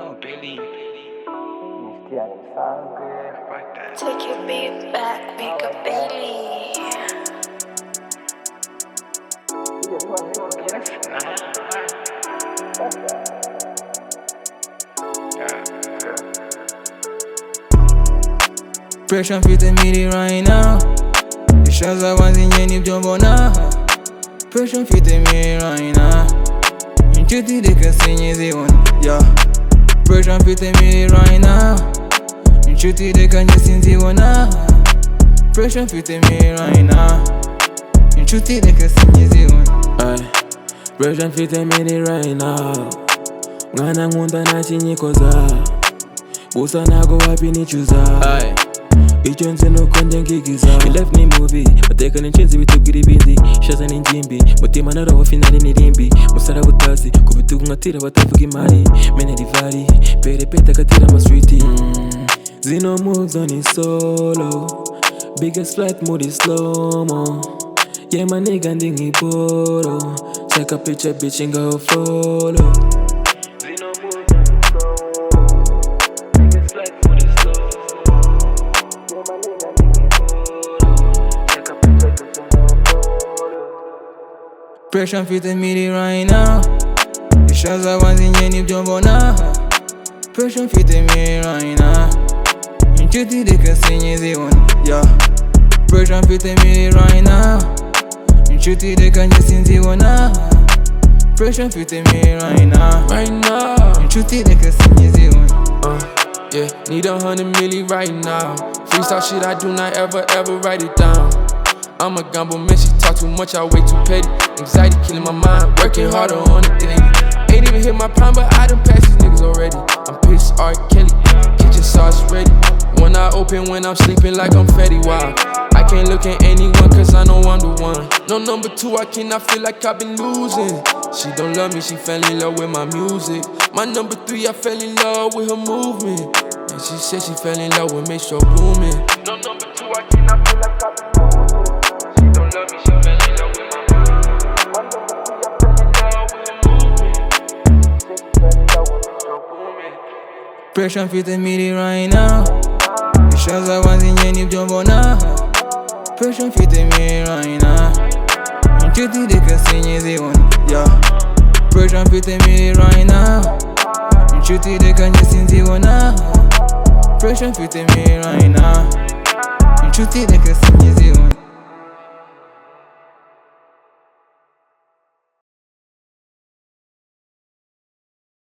No, Billy. Take your beat back, make a Bailey. Pressure fit the midi right now. Ishaza wanzinye nibyobona. Pressure fit the midi right now. Inshuti dekasinye zibona. Yeah. Pressure fit the midi right now. Inshuti dekanye sinzibona. Pressure fit the midi right now. Inshuti dekasinye zibona. Pressure fit the midi right now. Ngana ngunda nachinyikoza. Busa nago wapi nichuza. Icyo nzi nuko njye ngigiza. I left ni movie batekana inshinzi bitubwira ibindi. Shaza n'ingimbi mutima naraho finali n'irimbi. Musara butazi ku bitugu nkatira batavuga imari. Mene rivari pere peta katira ama street. Zino moves on is solo. Biggest flight mode is slow-mo. Yeah my nigga ndi nk'iporo. Check a picture bitch ngaho follow. Zino moves on is slow. Biggest flight mode is slow. Pressure fit the midi right now. Ishaza wanzinye nibyobona. Pressure fit the midi right now. Inshuti dekasinye zibona. Yeah. Pressure fit the midi right now. Inshuti dekanye sinzibona. Pressure fit the midi right now. Right now. Inshuti dekasinye zibona. Yeah, need 100 milli right now. Freestyle shit, I do not ever write it down. I'm a gamble man, she talk too much, I way too petty. Anxiety killing my mind, working harder on the daily. Ain't even hit my prime, but I done passed these niggas already. I'm pissed, R. Kelly, kitchen sauce ready. One eye open when I'm sleeping like I'm Fetty Wap. I can't look at anyone cause I know I'm the one. No number two, I cannot feel like I've been losing. She don't love me, she fell in love with my music. My number three, I fell in love with her movement. And she said she fell in love with Metro Boomin. No number two, I cannot feel like I've been losing. She don't love me, she fell in love with my music. My number three, I fell in love with her movement. She said she fell in love with Metro Boomin. Pressure fit the midi right now. Ishaza wanzinye nibyobona. Pressure fit the midi right now. Inshuti dekasinye zibona. Yeah. Pressure fit the midi right now. Inshuti dekanye sinzibona. Pressure fit the midi right now. Inshuti dekasinye zibona.